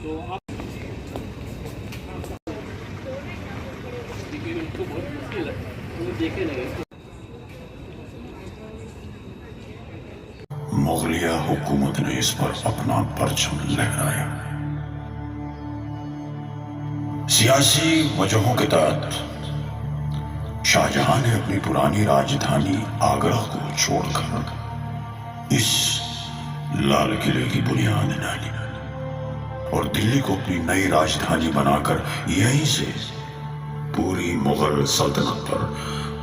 तो आप लेकिन उसको बहुत मुश्किल है, वो देखे नहीं। मुगलिया हुकूमत ने इस पर अपना परचम लहराया। सियासी वजहों के तहत शाहजहां ने अपनी पुरानी राजधानी आगरा को छोड़कर इस लाल किले की बुनियाद डाली और दिल्ली को अपनी नई राजधानी बनाकर यहीं से पूरी मुगल सल्तनत पर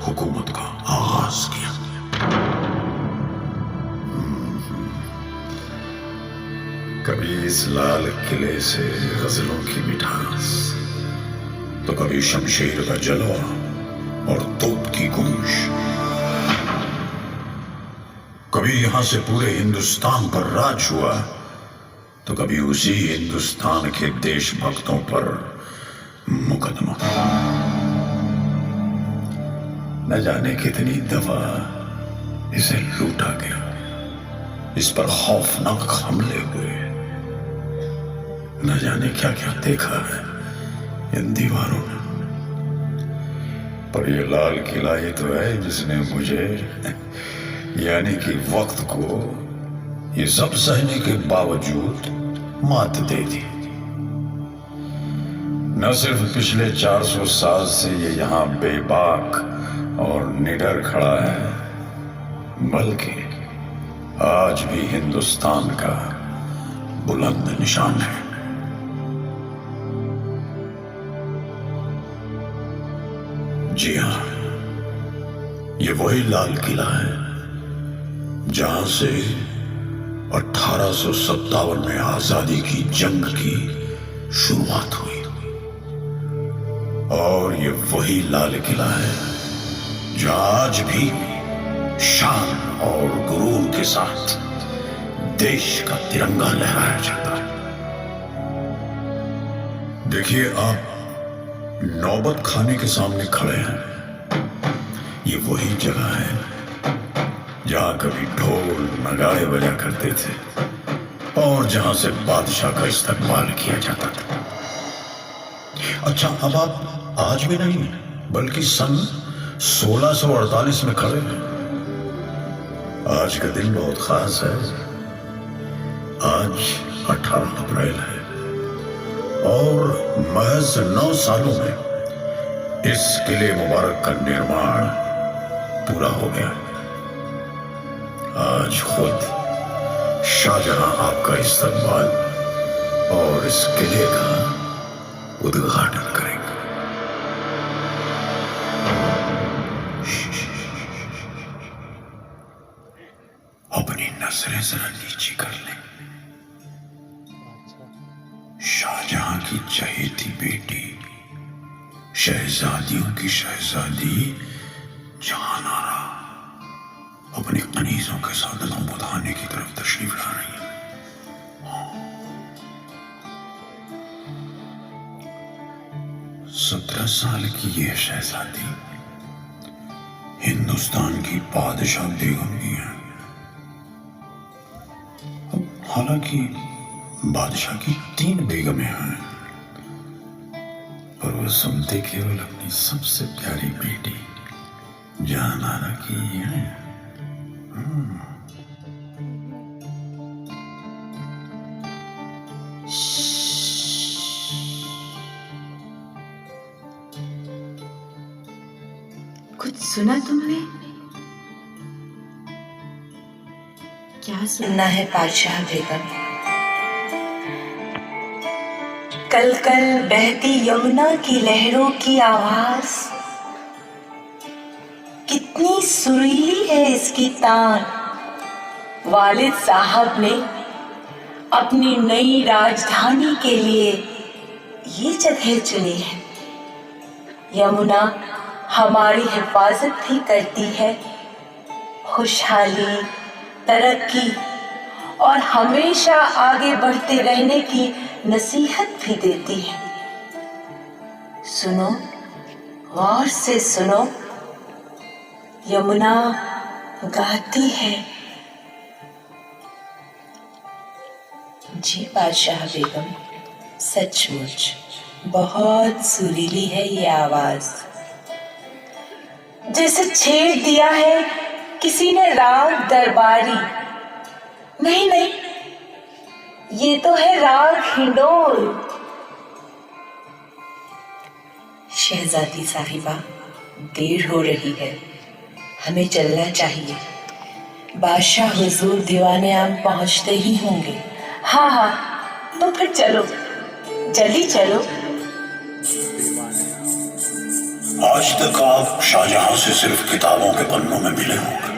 हुकूमत का आगाज किया। कभी इस लाल किले से गजलों की मिठास, तो कभी शमशीर का जलवा और तोप की गूंज। कभी यहां से पूरे हिंदुस्तान पर राज हुआ, तो कभी उसी हिंदुस्तान के देशभक्तों पर मुकदमा। न जाने कितनी दफा इसे लूटा गया, इस पर खौफनाक हमले हुए। न जाने क्या क्या देखा है इन दीवारों में, पर ये लाल किला ही तो है जिसने मुझे यानी कि वक्त को ये सब सहने के बावजूद मात दे दी। न सिर्फ पिछले 400 साल से ये यहां बेबाक और निडर खड़ा है, बल्कि आज भी हिंदुस्तान का बुलंद निशान है। जी हां, ये वही लाल किला है जहां से 1857 में आजादी की जंग की शुरुआत हुई। और ये वही लाल किला है जहां आज भी शान और गुरूर के साथ देश का तिरंगा लहराया जाता है। देखिए, आप नौबत खाने के सामने खड़े हैं। ये वही जगह है जहां कभी ढोल नगाड़े बजा करते थे और जहां से बादशाह का इस्तकबाल किया जाता था। अच्छा, अब आप आज भी नहीं बल्कि सन 1648 में खड़े हैं। आज का दिन बहुत खास है। आज 18 अप्रैल है और महज 9 सालों में इस किले मुबारक का निर्माण पूरा हो गया। आज खुद शाहजहां आपका इस्तकबाल और इस किले का उद्घाटन करेंगे। अपनी नजरें जरा नीची कर लें। शाहजहां की चहेती बेटी, शहजादियों की शहजादी जहानारा अपने कनीजों के साथ नौबतखाने की तरफ तशरीफ ला रही है। 17 साल की यह शहजादी हिंदुस्तान की बादशाह बेगम भी है। हालांकि बादशाह की 3 बेगमें हैं, पर वो सुनते केवल अपनी सबसे प्यारी बेटी जहानारा की है। कुछ सुना तुमने? क्या सुनना है बादशाह बेगम? कल कल बहती यमुना की लहरों की आवाज, कितनी सुरीली है इसकी तान। वालिद साहब ने अपनी नई राजधानी के लिए ये जगह चुनी है। यमुना हमारी हिफाजत भी करती है, खुशहाली, तरक्की और हमेशा आगे बढ़ते रहने की नसीहत भी देती है। सुनो, गौर से सुनो, यमुना गाती है। जी बादशाह बेगम, सचमुच बहुत सुरीली है ये आवाज, जैसे छेड़ दिया है किसी ने राग दरबारी। नहीं नहीं, ये तो है राग हिंडोल। शहजादी साहिबा, देर हो रही है, हमें चलना चाहिए। बादशाह हुजूर दीवाने आम पहुंचते ही होंगे। हाँ हाँ, तो फिर चलो, जल्दी चलो। आज तक आप शाहजहां से सिर्फ किताबों के पन्नों में मिले होंगे।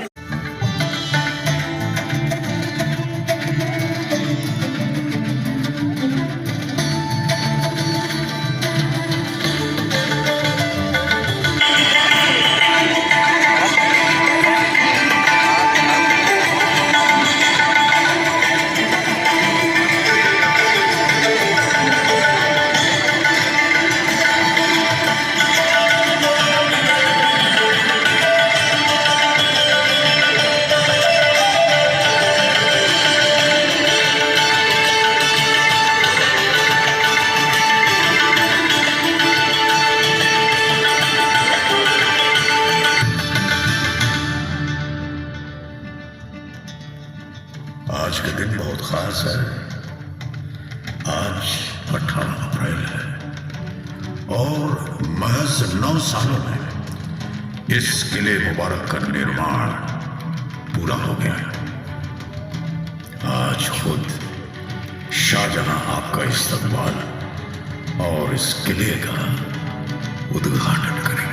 आज का दिन बहुत खास है। आज 18 अप्रैल है और महज 9 सालों में इस किले मुबारक का निर्माण पूरा हो गया है। आज खुद शाहजहां आपका इस्तकबाल और इस किले का उद्घाटन करेंगे।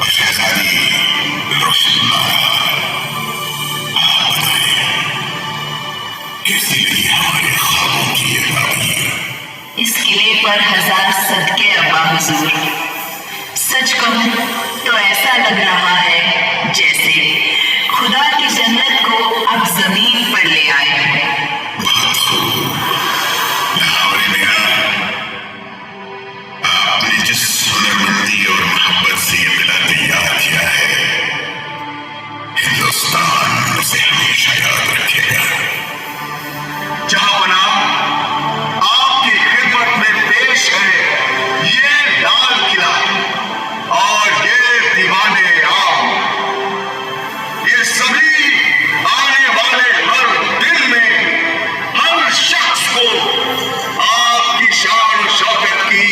शहजादी रोशनी पर हजार सदके अब्बा हुजूर। सच कहूं तो ऐसा लग रहा है जैसे खुदा की जन्नत को अब जमीन पर ले आए हैं। आपने जिस हुनरमंदी और मोहब्बत से ये मिलाते याद किया है, हिंदुस्तान उसे हमेशा याद रखेगा। जहां आपकी खिदमत में पेश है ये लाल किला और ये दीवाने आम। ये सभी आने वाले हर दिन में हर शख्स को आपकी शान शौकत की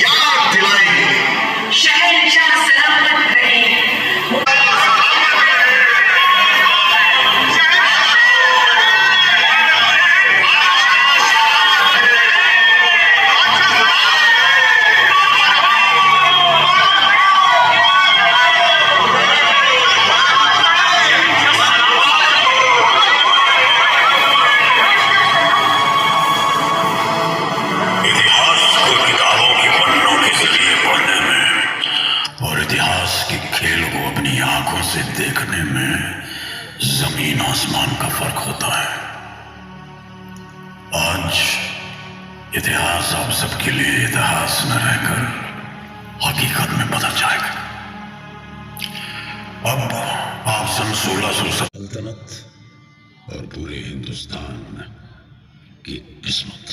याद दिलाएंगे। शहंशाह सलामत रहे। इतिहास को किताबों के पन्नों के जरिए पढ़ने में और इतिहास के खेल को अपनी आंखों से देखने में जमीन आसमान का फर्क होता है। आज इतिहास आप सबके लिए इतिहास न रहकर हकीकत में बदल जाएगा। अब आप सन 1600 सल्तनत और पूरे हिंदुस्तान की किस्मत।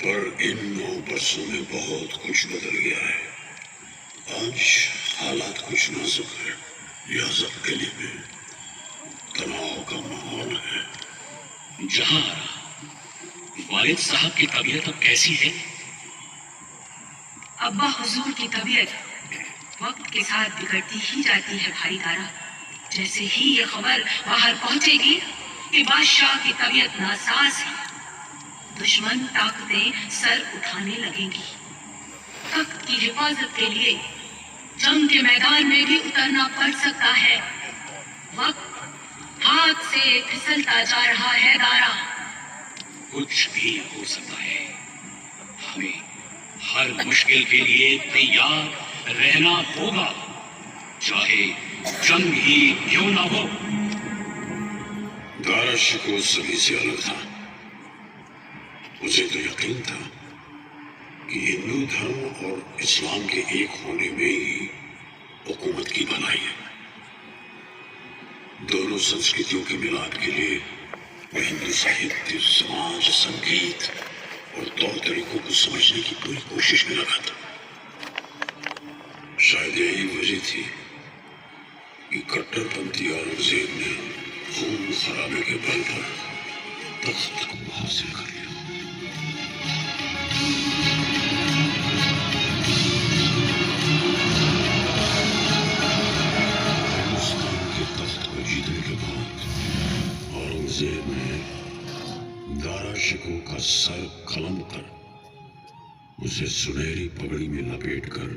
पर इन 9 वर्षों में बहुत कुछ बदल गया है। आज हालात कुछ नाजुक है। रियासत के लिए भी तनाव का माहौल है। जहां वालिद साहब की तबीयत अब कैसी है? अब्बा हुजूर की तबीयत वक्त के साथ बिगड़ती ही जाती है भाई तारा। जैसे ही ये खबर बाहर पहुंचेगी कि बादशाह की तबीयत नासाज है, दुश्मन ताकतें सर उठाने लगेंगी। तख्त की हिफाजत के लिए जंग के मैदान में भी उतरना पड़ सकता है। वक्त हाथ से फिसलता जा रहा है दारा। कुछ भी हो सकता है। हर मुश्किल के लिए तैयार रहना होगा, चाहे जंग ही क्यों ना हो। दारा शिकोह सभी से अलग था। उसे तो यकीन था कि हिंदू धर्म और इस्लाम के एक होने में ही हुकूमत की भलाई है। दोनों संस्कृतियों के मिलाप के लिए वह हिंदू साहित्य, समाज, संगीत और तौर तरीकों को समझने की पूरी कोशिश में लगा था। शायद यही वजह थी कि कट्टरपंथी औरंगजेब ने खून खराबे के बल पर तख्त को हासिल कर लिया। हिंदुस्तान के तख्त को जीतने के बाद औरंगजेब ने दारा शिकोह का सर कलम कर उसे सुनहरी पगड़ी में लपेटकर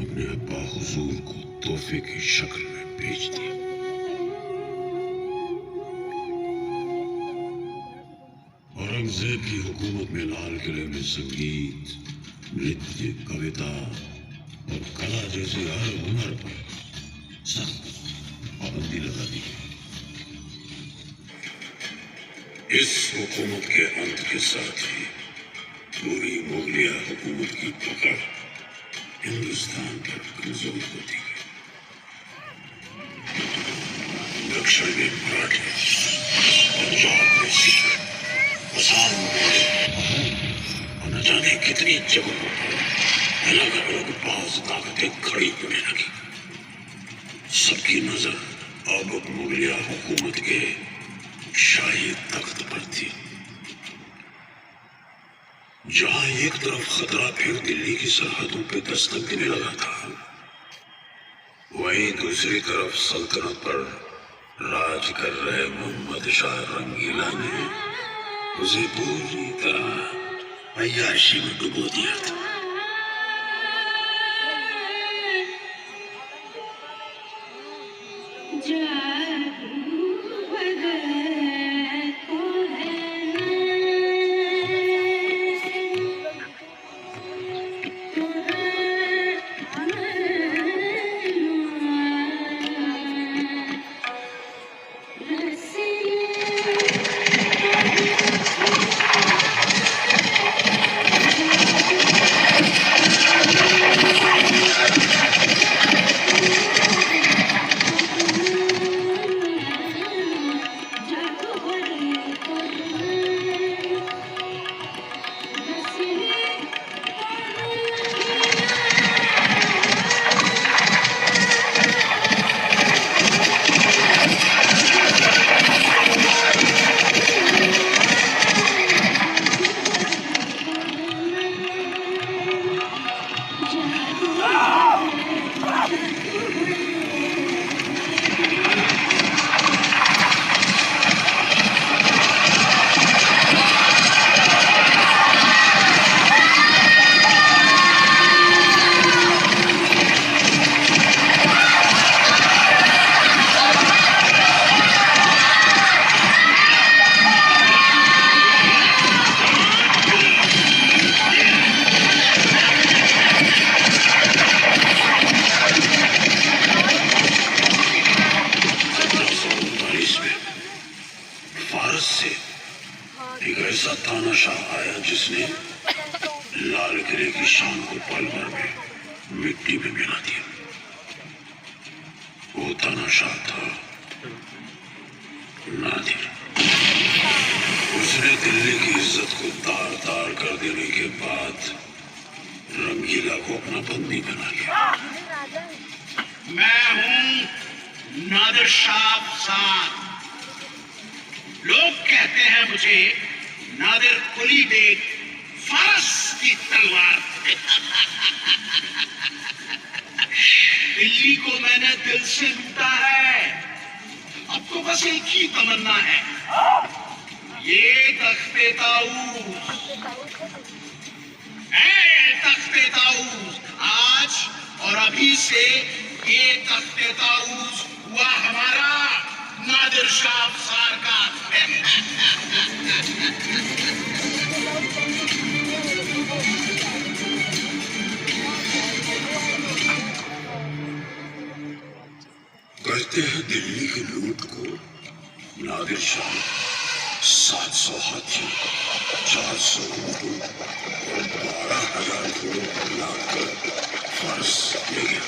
अपने अब्बा हुजूर को तोहफे की शक्ल में भेज दिया। औरंगजेब की हुकूमत में लाल किले में संगीत, नृत्य, कविता और कला जैसे हर हुनर पर सख्त पाबंदी लगा दी। इस हुकूमत के अंत के साथ ही पूरी मुगलिया हुकूमत की पकड़ हिंदुस्तान पर कमजोर होती गई। दक्षिण में मराठी, पंजाब में सिख, आसाम में और न जाने कितनी जगहों पर अलग अलग बाज ताकतें खड़ी होने लगी। सबकी नजर अब मुगलिया हुकूमत के शाही तख्त पर थी। जहां एक तरफ खतरा फिर दिल्ली की सरहदों पे दस्तक देने लगा था, वहीं दूसरी तरफ सल्तनत पर राज कर रहे मोहम्मद शाह रंगीला ने उसे पूरी तरह अय्याशी में डुबो दिया था। लाल किले की शान को पल भर में मिट्टी में मिला दिया। वो तानाशाह था नादिर। उसने दिल्ली की इज्जत को तार तार कर देने के बाद रंगीला को अपना बंदी बना लिया। मैं हूं नादिर शाह अफसान। लोग कहते हैं मुझे नादिर कुली बेग फारस की तलवार। दिल्ली को मैंने दिल से लूटा है। अब तो बस एक ही तमन्ना है, ये तख्ते ताऊस। तख्ते ताऊस, आज और अभी से ये तख्ते ताऊस हुआ हमारा, नादिर शाह अफसान का। कहते हैं दिल्ली की लूट को नादिर शाह 700 हाथी, 400 ऊँटों और 12,000 घोड़ों पर लादकर फारस ले गया।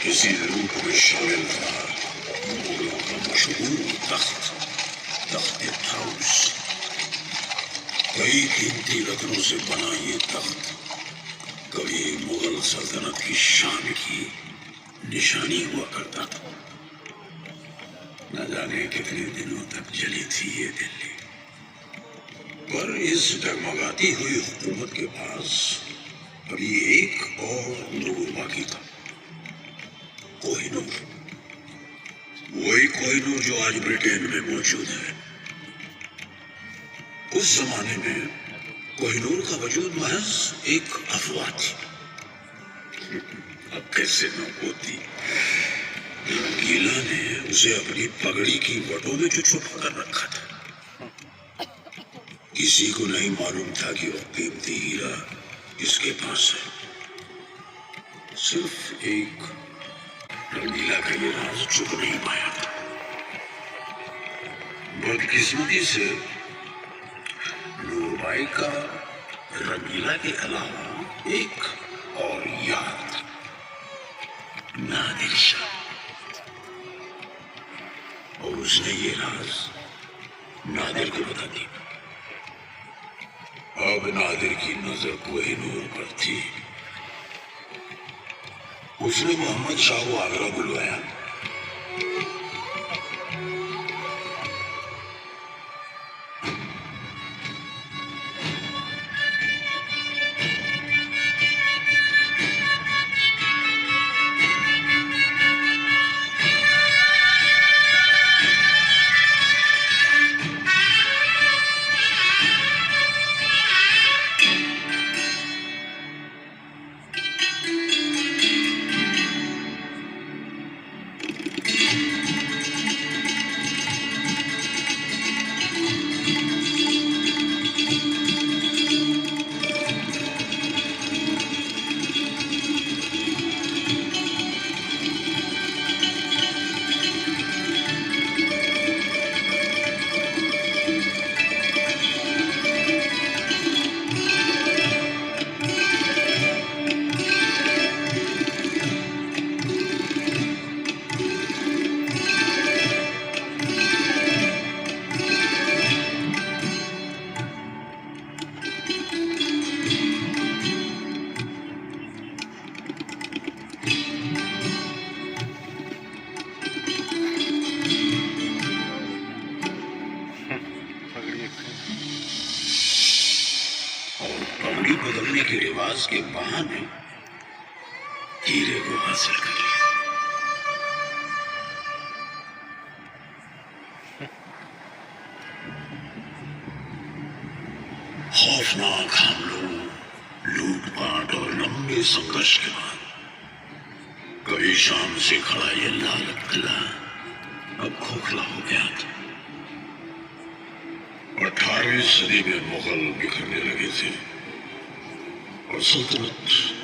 किसी लूट में शामिल था मुगलों का मशहूर तख्त ताऊस। कई कीमती रत्नों से बना ये तख्त कभी मुगल सल्तनत की शान की निशानी हुआ करता था। न जाने कितने दिनों तक जली थी ये दिल्ली, पर इस डगमगाती हुई हुकूमत के पास अभी एक और नूर बाकी था, कोहिनूर। वही कोहिनूर जो आज ब्रिटेन में मौजूद है। उस जमाने में कोहिनूर का वजूद महज एक अफवाह थी। अब कैसे न होती। गीला ने उसे अपनी पगड़ी की वटों में छुपा कर रखा था। किसी को नहीं मालूम था कि वो कीमती हीरा किसके पास है। सिर्फ एक रंगीला का ये राज छुप नहीं पाया था। बदकिस्मती से नूरबाई का रंगीला के अलावा एक और यार था, नादिर शाह। और उसने ये राज नादिर को बता दी। अब नादिर की नजर कोहिनूर पर थी। उसने मोहम्मद शाह को आगरा बुलवाया। बदलने के रिवाज के बहाने हीरे को हासिल कर लिया। खौफनाक हमलों, लूटपाट और लंबे संघर्ष के बाद कभी शाम से खड़ा ये लालत किला अब खोखला हो गया था। 18वीं सदी में मुगल बिखरने लगे थे और सल्तनत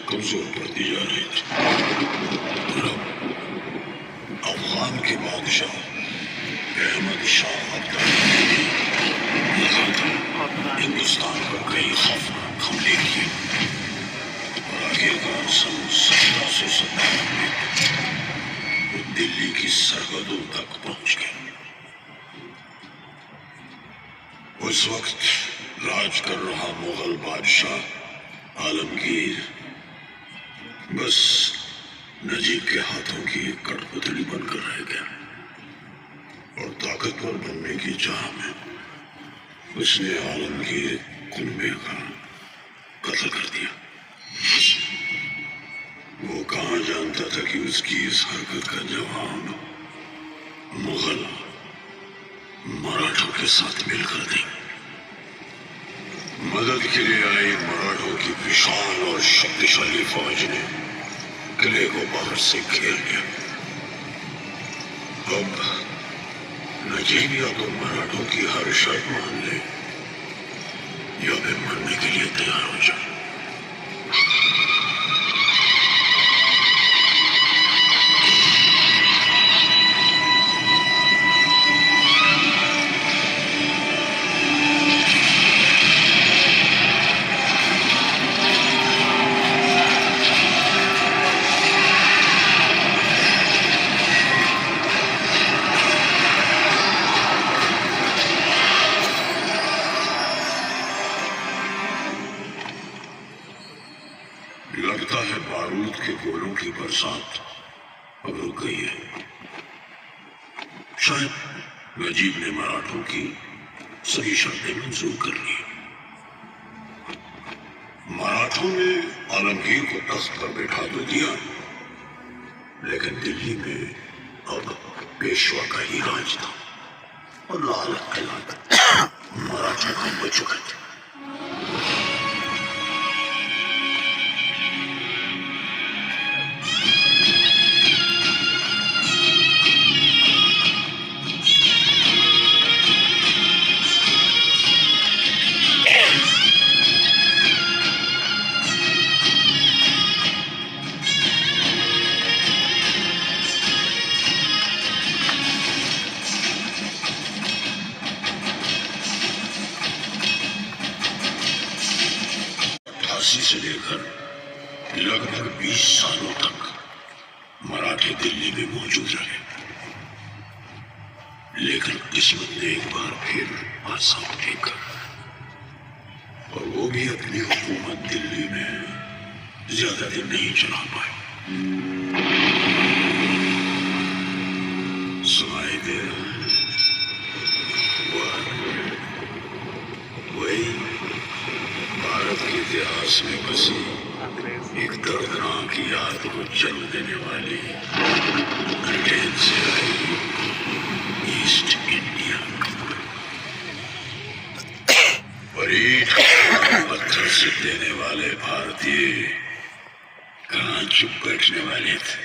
कमजोर पड़ती जा रही थी। अफगान के बादशाह अहमद शाह अब्दाली ने लगातार हिंदुस्तान पर कई खौफनाक हमले किए और आखिरकार सन 1757 में वो दिल्ली की सरहदों तक पहुंच गए। उस वक्त राज कर रहा मुगल बादशाह आलमगीर बस नजीब के हाथों की एक कठपुतली बनकर रह गया और ताकतवर बनने की चाह में उसने आलमगीर कुनबे का कत्ल कर दिया। वो कहाँ जानता था कि उसकी इस हरकत का जवाब मुगल मराठों के साथ मिलकर देंगे। मदद के लिए आई मराठों की विशाल और शक्तिशाली फौज ने किले को बाहर से घेर लिया। अब नजीब या तो मराठों की हर शर्त मान ले या फिर मरने के लिए तैयार हो जाए। की बरसात अब रुक गई है। शायद नजीब ने मराठों की सही शर्तें मंजूर कर ली। मराठों ने आलमगीर को तख्त पर बैठा तो दिया, लेकिन दिल्ली में अब पेशवा का ही राज था और लाल किला मराठों का बच चुका था। से लेकर लगभग 20 सालों तक मराठे दिल्ली में मौजूद रहे, लेकिन किस्मत ने एक बार फिर आसा उठेकर, और वो भी अपनी हुकूमत दिल्ली में ज्यादा दिन नहीं चला पाए। सुनाई दे वही भारत के इतिहास में बसी एक दर्दनाक याद को जन्म देने वाली ब्रिटेन से आई ईस्ट इंडिया परीठ पत्थर से देने वाले भारतीय कहाँ चुप बैठने वाले थे।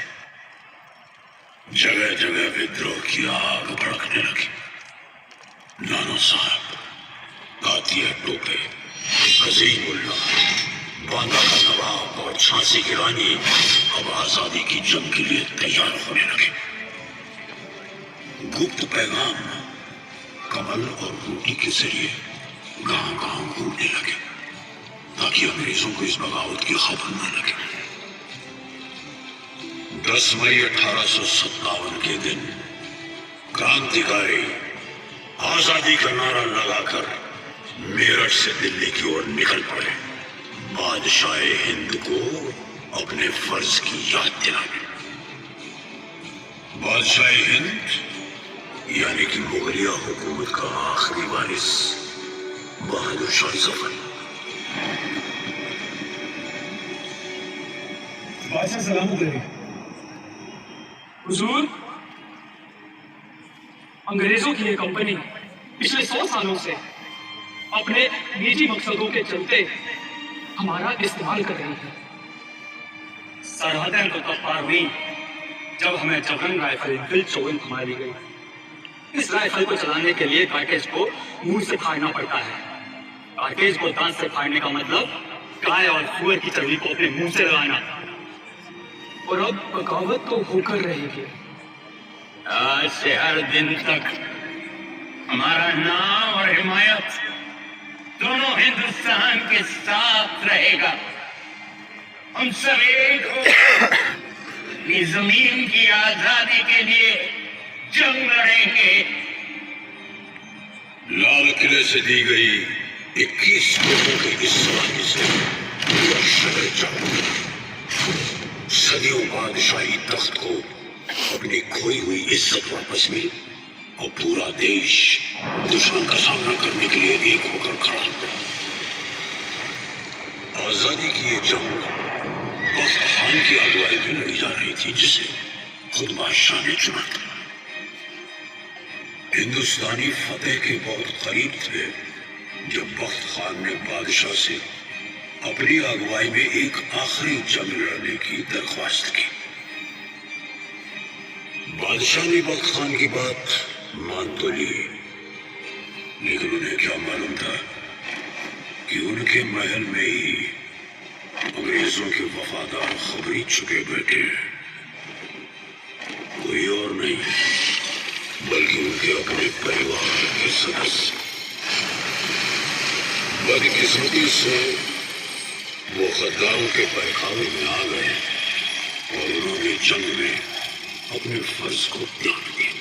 जगह जगह विद्रोह की आग भड़कने लगी। नाना साहब, कातिया टोपे, अजीमुल्ला, बांदा का नवाब और झांसी की रानी अब आजादी की जंग के लिए तैयार होने लगे। गुप्त पैगाम कमल और रोटी के जरिए गांव-गांव घूमने लगे ताकि अंग्रेजों को इस बगावत की खबर न लगे। 10 मई 1857 के दिन क्रांतिकारी आजादी का नारा लगाकर मेरठ से दिल्ली की ओर निकल पड़े, बादशाह हिंद को अपने फर्ज की याद दिलाने। बादशाह हिंद यानी कि मुगलिया हुकूमत का आखिरी वारिस बहादुर शाह जफर। बादशाह सलामत रहे। हुजूर, अंग्रेजों की ये कंपनी पिछले 100 सालों से अपने निजी मकसदों के चलते हमारा इस्तेमाल कर रही है। सरहदें तो तब पार हुई जब हमें जबरन राइफल इनफील्ड 54 थमा दी गई। इस राइफल को चलाने के लिए कार्टेज को मुंह से फाड़ना पड़ता है। कार्टेज को दांत से फाड़ने का मतलब गाय और सुअर की चर्बी को अपने मुंह से लगाना। और अब बगावत तो होकर रहेगी। आज से हर दिन तक हमारा नाम और हिमायत दोनों हिंदुस्तान के साथ रहेगा। हम सब एक हो अपनी जमीन की आजादी के लिए जंग लड़ेंगे। लाल किले से दी गई 21 लोगों की इस सलामी से पूरा शहर जागरूक। सदियों बादशाही तख्त को अपनी खोई हुई इज्जत वापस मिली और पूरा देश दुश्मन का सामना करने के लिए एक होकर खड़ा हुआ। आजादी की ये जंग बख्त खान की अगुवाई में लड़ी जा रही थी, जिसे खुद बादशाह ने चुना था। हिंदुस्तानी फतेह के बहुत करीब थे जब बख्त खान ने बादशाह से अपनी अगुवाई में एक आखिरी जंग लड़ने की दरख्वास्त की। बादशाह ने बख्त खान की बात मान तो ली, लेकिन उन्हें क्या मालूम था कि उनके महल में ही अंग्रेजों के वफादार खबरी छुपे बैठे हैं। कोई और नहीं बल्कि उनके अपने परिवार के सदस्य। बदकिस्मती से वो गद्दारों के बहकावे में आ गए और उन्होंने जंग में अपने फर्ज को त्याग दिया।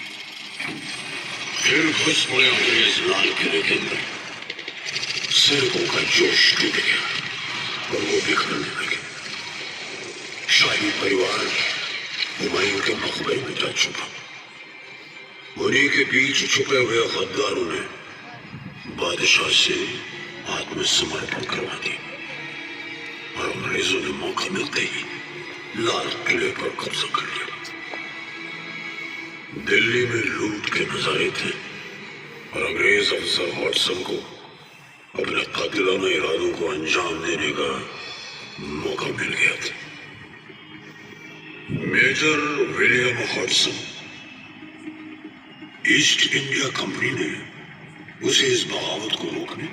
फिर घुस पड़े अंग्रेज लाल किले के अंदर। सैनिकों का जोश टूट गया और वो बिखरने लगे। शायद शाही परिवार हुमायूं के मकबरे में जा छुपा। उन्हीं के बीच छुपे हुए गद्दारों ने बादशाह से आत्मसमर्पण करवा दी और अंग्रेजों ने मौका मिलते ही लाल किले पर कब्जा कर लिया। दिल्ली में लूट के नजारे थे और अंग्रेज अफसर हॉटसन को अपने कातिलाना इरादों को अंजाम देने का मौका मिल गया था। Major William Hodson, east India company ने उसे इस बगावत को रोकने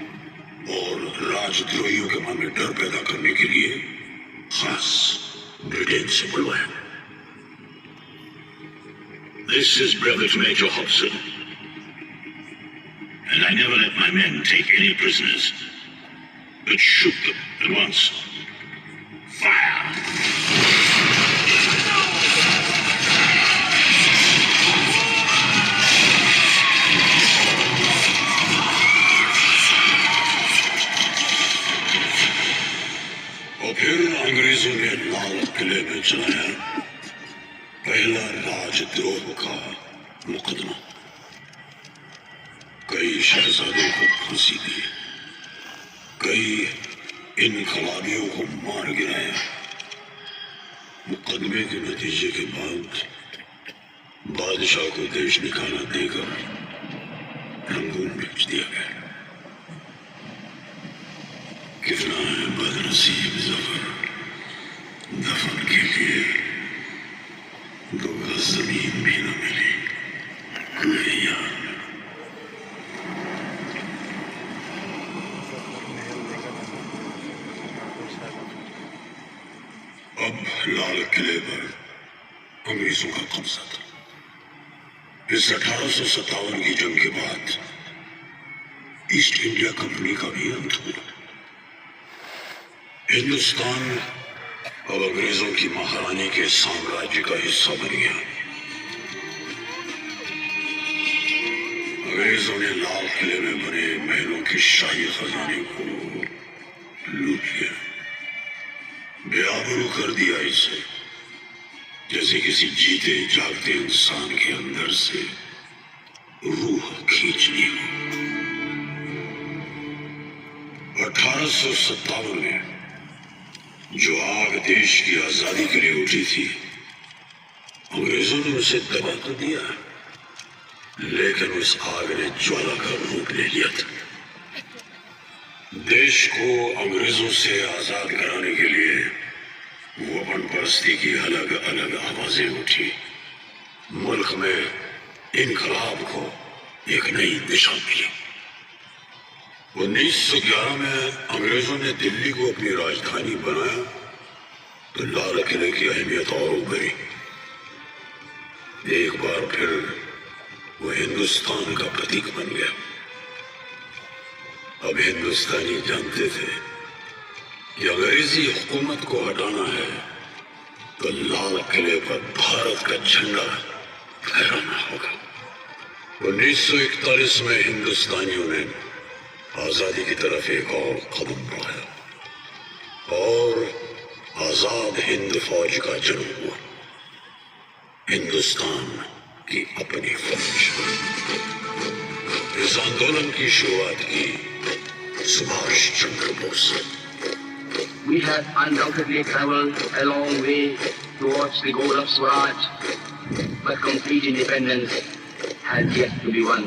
और राजद्रोहियों के मन में डर पैदा करने के लिए खास ब्रिटेन से बुलवाया। This is Brevet Major Hobson, and I never let my men take any prisoners, but shoot them at once. Fire! और फिर अंग्रेजों ने लाल किले में चलाया पहला राजद्रोह का मुकदमा। कई शहजादों को फांसी दी, कई इनकलाबियों को मार गिराया। मुकदमे के नतीजे के बाद बादशाह को देश निकाला देकर रंगून भेज दिया गया। कितना है बदनसीब जफर, दफन के लिए 2 गज जमीन भी न मिली। कोई यार अब लाल किले पर अंग्रेजों का कब्जा था। इस 1857 की जंग के बाद ईस्ट इंडिया कंपनी का भी अंत हुआ। हिंदुस्तान अब अंग्रेजों की महारानी के साम्राज्य का हिस्सा बन गया। अंग्रेजों ने लाल किले में बने महलों के शाही खजाने को लूट लिया, बेआबरू कर दिया इसे, जैसे किसी जीते जागते इंसान के अंदर से रूह खींच ली हो। 1857 में जो आग देश की आजादी के लिए उठी थी, अंग्रेजों ने उसे दबा तो दिया, लेकिन उस आग ने ज्वाला का रूप ले लिया था। देश को अंग्रेजों से आजाद कराने के लिए वतन परस्ती की अलग अलग आवाजें उठी। मुल्क में इनकलाब को एक नई दिशा मिली। 1911 में अंग्रेजों ने दिल्ली को अपनी राजधानी बनाया तो लाल किले की अहमियत और उभरी। एक बार फिर वो हिंदुस्तान का प्रतीक बन गया। अब हिंदुस्तानी जानते थे कि अंग्रेजी हुकूमत को हटाना है तो लाल किले पर भारत का झंडा फहराना होगा। 1941 में हिंदुस्तानियों ने आजादी की तरफ एक और कदम बढ़ाया और आजाद हिंद फौज का जन्म हुआ। हिंदुस्तान की अपनी फौज। इस आंदोलन की शुरुआत की Subhash Chandra Bose. We have undoubtedly traveled a long way towards the goal of Swaraj, but complete independence has yet to be won.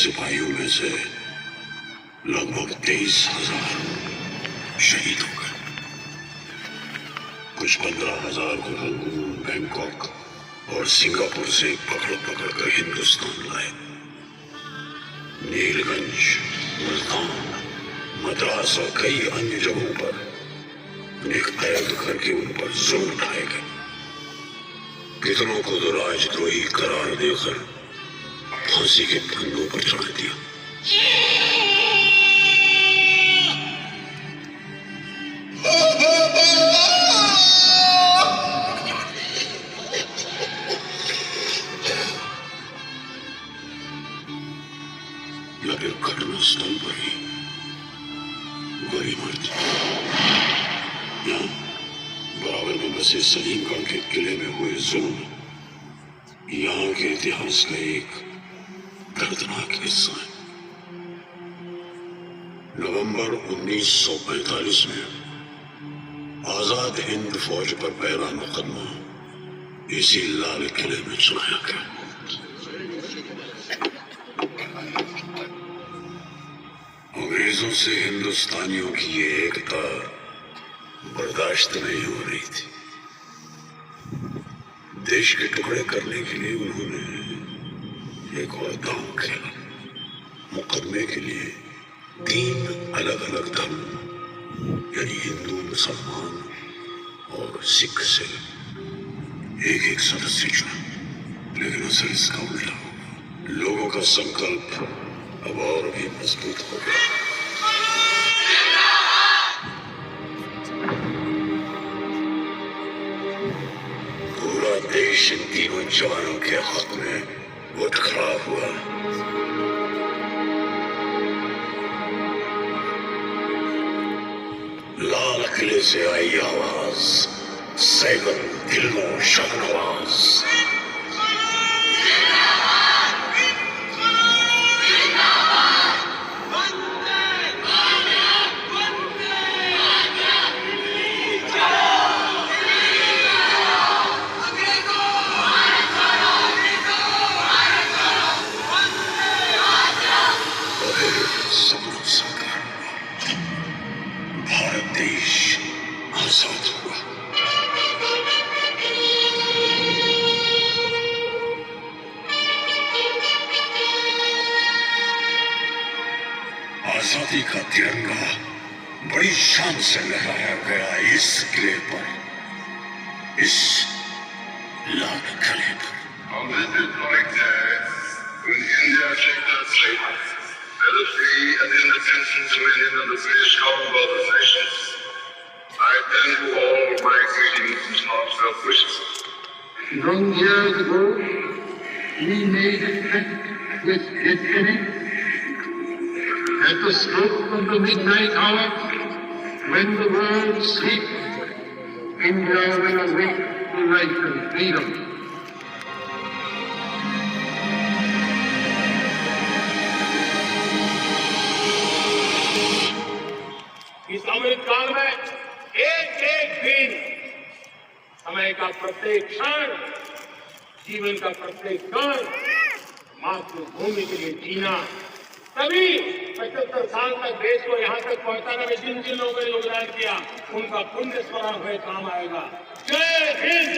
सिपाहियों में से लगभग 23,000 शहीद हो गए। कुछ 15,000 को रंगून, बैंकॉक और सिंगापुर से पकड़ कर हिंदुस्तान लाए। नीलगंज, मुल्तान, मद्रास और कई अन्य जगहों पर एक कैद करके उन पर जुल्म उठाए गए। कितनों को तो राजद्रोही करार देकर फांसी के फंदों पर चढ़ा दिया। या फिर घटना स्थल पर ही गोली मार दी। यहाँ बराबर में बसे सलीमगढ़ के किले में हुए जुल्म यहाँ के इतिहास का एक दर्दनाक हिस्सा है। नवंबर 1945 में आजाद हिंद फौज पर पहला मुकदमा इसी लाल किले में चलाया गया। अंग्रेजों से हिंदुस्तानियों की ये एकता बर्दाश्त नहीं हो रही थी। देश के टुकड़े करने के लिए उन्होंने एक और दांव खेला। मुकदमे के लिए 3 अलग-अलग धर्म यानी हिंदू, मुसलमान और सिख से एक सदस्य चुना। लेकिन असर इसका उल्टा हो। लोगों का संकल्प अब और भी मजबूत हो गया। पूरा देश इन तीनों जवानों के हक में उठ खड़ा हुआ। लाल किले से आई आवाज, सैगल दिलों शाहनवाज। भारत देश आजाद हुआ। आजादी का तिरंगा बड़ी शान से लहराया गया इस किले पर, इस लाल किले पर। On this historic day, when India checked her fate as a free and independent dominion of the British Commonwealth of Nations, I tend to all my greetings and heartfelt wishes. Long years ago, we made a pact with destiny. At the stroke of the midnight hour, when the world sleeps, India will awake to life and freedom. इस अमृत काल में एक एक दिन, समय का प्रत्येक क्षण, जीवन का प्रत्येक कण मातृभूमि के लिए जीना, तभी 75 साल तक देश को यहाँ तक पहुंचाने में जिन जिन लोगों ने योगदान किया उनका पुण्य स्मरण हुए काम आएगा। जय हिंद।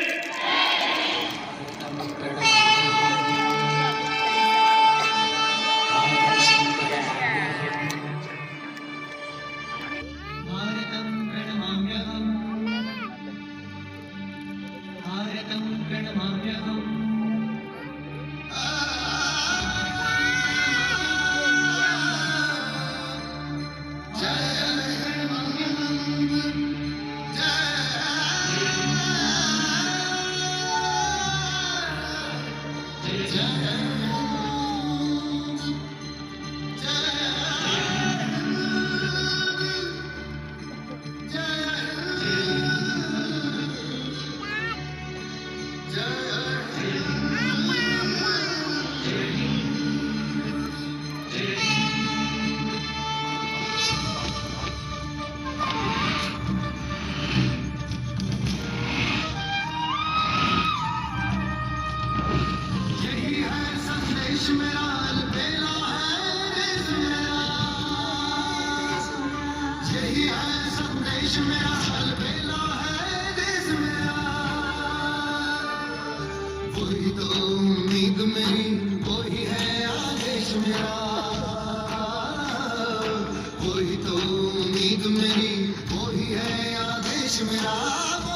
मेरा अलबेला है देश मेरा, वही तो उम्मीद मेरी, वही है आदेश मेरा, वही तो उम्मीद मेरी, वही है आदेश मेरा।